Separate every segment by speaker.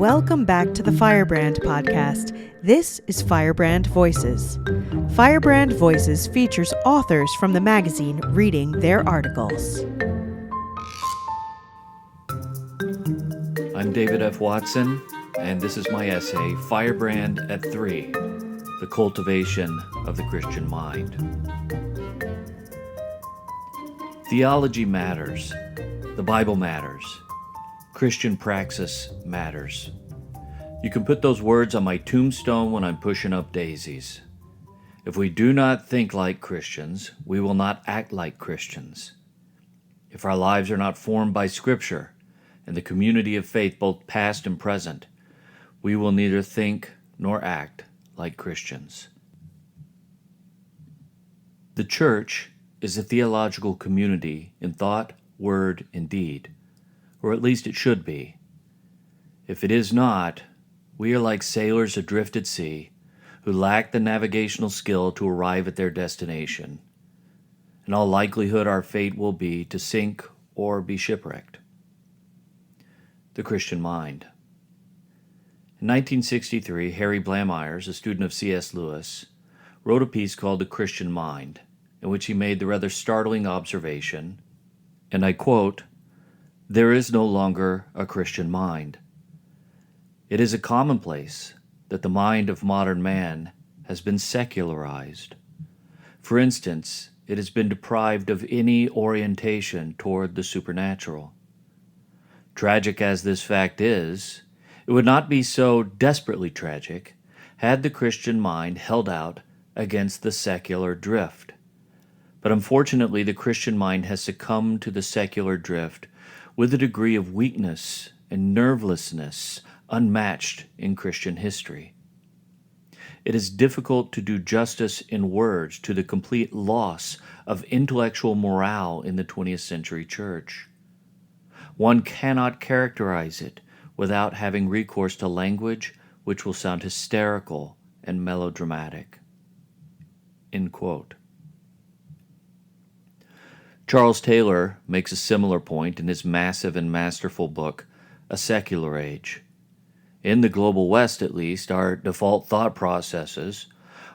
Speaker 1: Welcome back to the Firebrand podcast. This is Firebrand Voices. Firebrand Voices features authors from the magazine reading their articles.
Speaker 2: I'm David F. Watson, and this is my essay, Firebrand at 3, The Cultivation of the Christian Mind. Theology matters. The Bible matters. Christian praxis matters. You can put those words on my tombstone when I'm pushing up daisies. If we do not think like Christians, we will not act like Christians. If our lives are not formed by Scripture and the community of faith, both past and present, we will neither think nor act like Christians. The church is a theological community in thought, word, and deed, or at least it should be. If it is not, we are like sailors adrift at sea who lack the navigational skill to arrive at their destination. In all likelihood, our fate will be to sink or be shipwrecked. The Christian Mind. In 1963, Harry Blamires, a student of C.S. Lewis, wrote a piece called The Christian Mind, in which he made the rather startling observation, and I quote, "There is no longer a Christian mind. It is a commonplace that the mind of modern man has been secularized. For instance, it has been deprived of any orientation toward the supernatural. Tragic as this fact is, it would not be so desperately tragic had the Christian mind held out against the secular drift. But unfortunately, the Christian mind has succumbed to the secular drift with a degree of weakness and nervelessness unmatched in Christian history. It is difficult to do justice in words to the complete loss of intellectual morale in the 20th century church. One cannot characterize it without having recourse to language which will sound hysterical and melodramatic." End quote. Charles Taylor makes a similar point in his massive and masterful book, A Secular Age. In the global West, at least, our default thought processes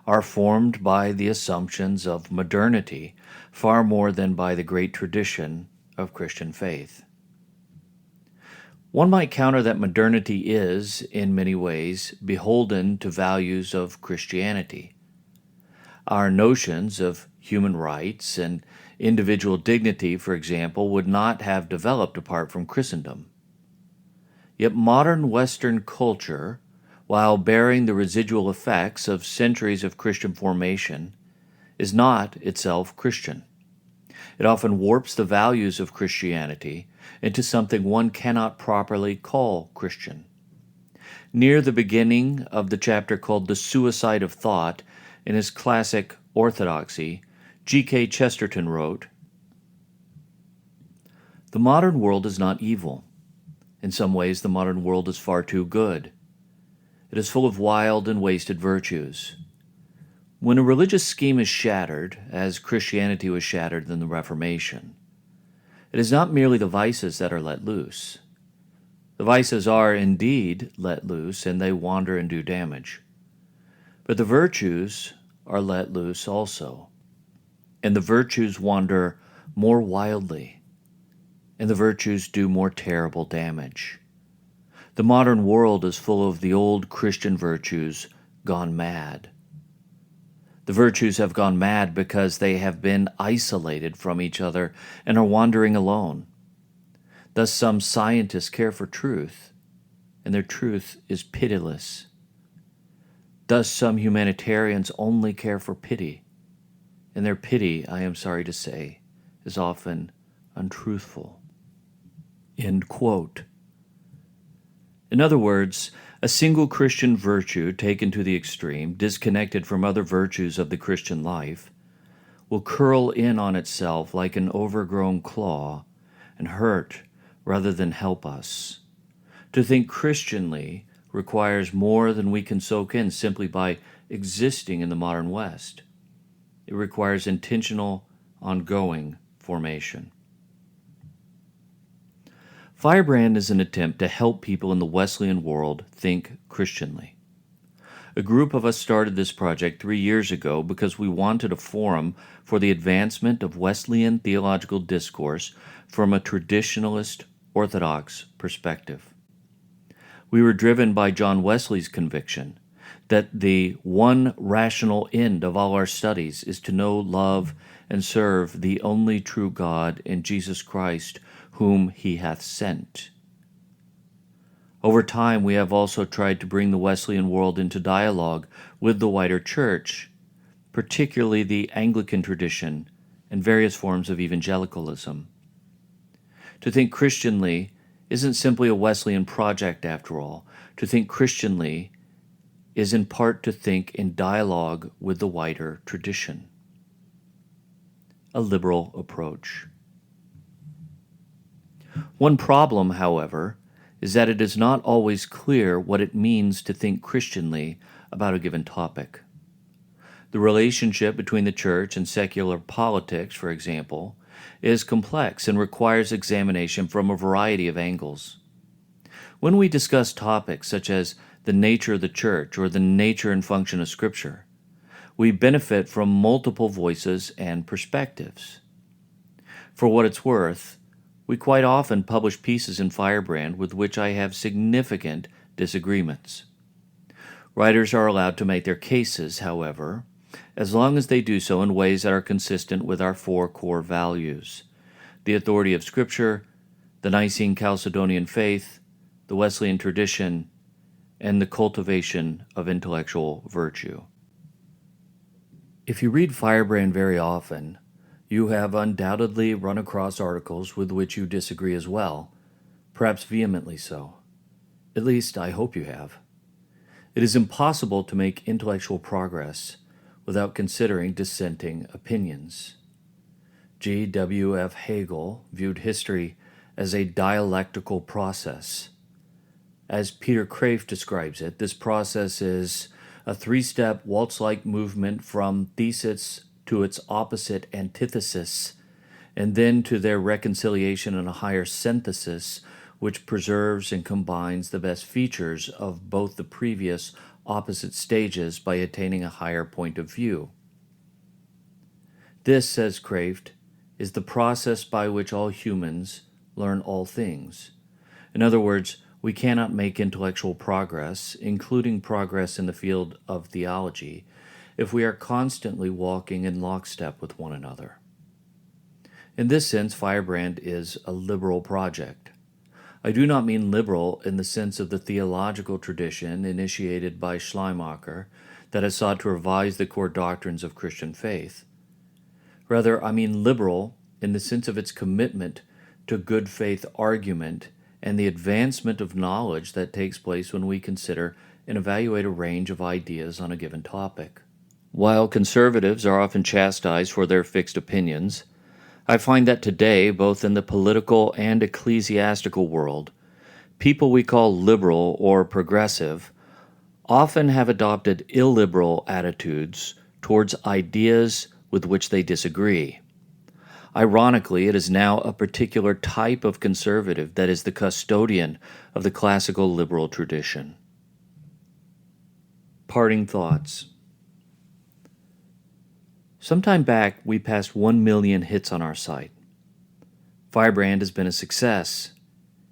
Speaker 2: are formed by the assumptions of modernity far more than by the great tradition of Christian faith. One might counter that modernity is, in many ways, beholden to values of Christianity. Our notions of human rights and individual dignity, for example, would not have developed apart from Christendom. Yet modern Western culture, while bearing the residual effects of centuries of Christian formation, is not itself Christian. It often warps the values of Christianity into something one cannot properly call Christian. Near the beginning of the chapter called The Suicide of Thought, in his classic Orthodoxy, G.K. Chesterton wrote, "The modern world is not evil. In some ways, the modern world is far too good. It is full of wild and wasted virtues. When a religious scheme is shattered, as Christianity was shattered in the Reformation, it is not merely the vices that are let loose. The vices are indeed let loose, and they wander and do damage. But the virtues are let loose also, and the virtues wander more wildly, and the virtues do more terrible damage. The modern world is full of the old Christian virtues gone mad. The virtues have gone mad because they have been isolated from each other and are wandering alone. Thus some scientists care for truth, and their truth is pitiless. Thus some humanitarians only care for pity, and their pity, I am sorry to say, is often untruthful." End quote. In other words, a single Christian virtue taken to the extreme, disconnected from other virtues of the Christian life, will curl in on itself like an overgrown claw and hurt rather than help us. To think Christianly requires more than we can soak in simply by existing in the modern West. It requires intentional, ongoing formation. Firebrand is an attempt to help people in the Wesleyan world think Christianly. A group of us started this project 3 years ago because we wanted a forum for the advancement of Wesleyan theological discourse from a traditionalist Orthodox perspective. We were driven by John Wesley's conviction that the one rational end of all our studies is to know, love, and serve the only true God in Jesus Christ, whom he hath sent. Over time, we have also tried to bring the Wesleyan world into dialogue with the wider church, particularly the Anglican tradition and various forms of evangelicalism. To think Christianly isn't simply a Wesleyan project, after all. To think Christianly is in part to think in dialogue with the wider tradition. A liberal approach. One problem, however, is that it is not always clear what it means to think Christianly about a given topic. The relationship between the church and secular politics, for example, is complex and requires examination from a variety of angles. When we discuss topics such as the nature of the church or the nature and function of Scripture, we benefit from multiple voices and perspectives. For what it's worth, we quite often publish pieces in Firebrand with which I have significant disagreements. Writers are allowed to make their cases, however, as long as they do so in ways that are consistent with our 4 core values: the authority of Scripture, the Nicene-Chalcedonian faith, the Wesleyan tradition, and the cultivation of intellectual virtue. If you read Firebrand very often, you have undoubtedly run across articles with which you disagree as well, perhaps vehemently so. At least, I hope you have. It is impossible to make intellectual progress without considering dissenting opinions. G. W. F. Hegel viewed history as a dialectical process. As Peter Kraft describes it, this process is a 3-step waltz-like movement from thesis to its opposite antithesis, and then to their reconciliation in a higher synthesis, which preserves and combines the best features of both the previous opposite stages by attaining a higher point of view. This, says Kraft, is the process by which all humans learn all things. In other words, we cannot make intellectual progress, including progress in the field of theology, if we are constantly walking in lockstep with one another. In this sense, Firebrand is a liberal project. I do not mean liberal in the sense of the theological tradition initiated by Schleiermacher that has sought to revise the core doctrines of Christian faith. Rather, I mean liberal in the sense of its commitment to good faith argument and the advancement of knowledge that takes place when we consider and evaluate a range of ideas on a given topic. While conservatives are often chastised for their fixed opinions, I find that today, both in the political and ecclesiastical world, people we call liberal or progressive often have adopted illiberal attitudes towards ideas with which they disagree. Ironically, it is now a particular type of conservative that is the custodian of the classical liberal tradition. Parting thoughts. Sometime back, we passed 1 million hits on our site. Firebrand has been a success,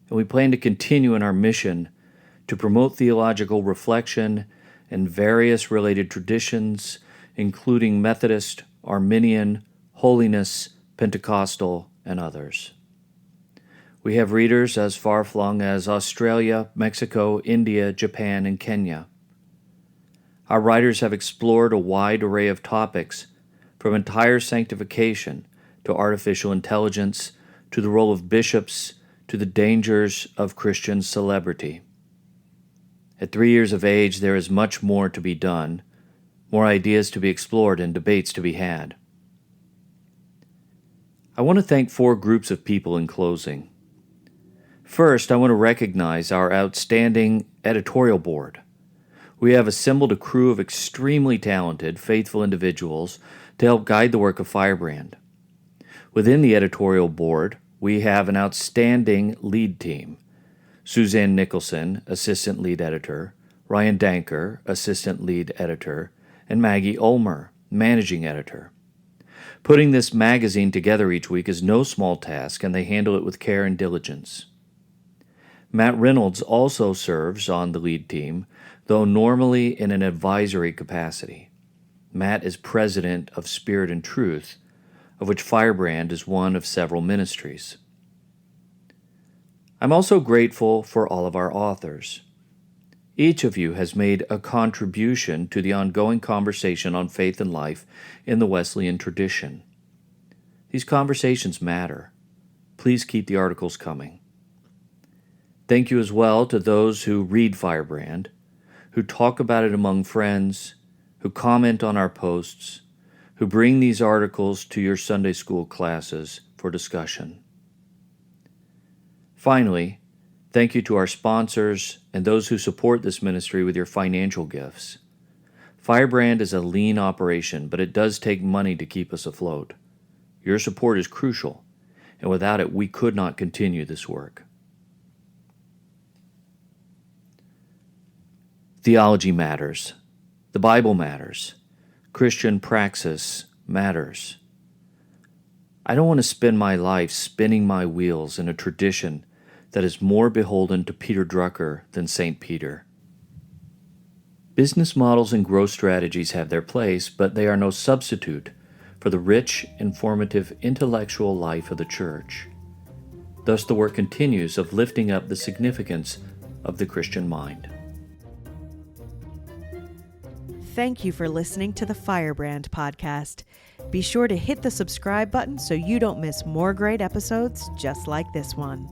Speaker 2: and we plan to continue in our mission to promote theological reflection and various related traditions, including Methodist, Arminian, Holiness, Pentecostal, and others. We have readers as far-flung as Australia, Mexico, India, Japan, and Kenya. Our writers have explored a wide array of topics, from entire sanctification to artificial intelligence, to the role of bishops, to the dangers of Christian celebrity. At 3 years of age, there is much more to be done, more ideas to be explored, and debates to be had. I want to thank 4 groups of people in closing. First, I want to recognize our outstanding editorial board. We have assembled a crew of extremely talented, faithful individuals to help guide the work of Firebrand. Within the editorial board, we have an outstanding lead team. Suzanne Nicholson, Assistant Lead Editor, Ryan Danker, Assistant Lead Editor, and Maggie Ulmer, Managing Editor. Putting this magazine together each week is no small task, and they handle it with care and diligence. Matt Reynolds also serves on the lead team, though normally in an advisory capacity. Matt is president of Spirit and Truth, of which Firebrand is one of several ministries. I'm also grateful for all of our authors. Each of you has made a contribution to the ongoing conversation on faith and life in the Wesleyan tradition. These conversations matter. Please keep the articles coming. Thank you as well to those who read Firebrand, who talk about it among friends, who comment on our posts, who bring these articles to your Sunday school classes for discussion. Finally, thank you to our sponsors and those who support this ministry with your financial gifts. Firebrand is a lean operation, but it does take money to keep us afloat. Your support is crucial, and without it, we could not continue this work. Theology matters. The Bible matters. Christian praxis matters. I don't want to spend my life spinning my wheels in a tradition that is more beholden to Peter Drucker than St. Peter. Business models and growth strategies have their place, but they are no substitute for the rich, informative, intellectual life of the Church. Thus, the work continues of lifting up the significance of the Christian mind.
Speaker 1: Thank you for listening to the Firebrand podcast. Be sure to hit the subscribe button so you don't miss more great episodes just like this one.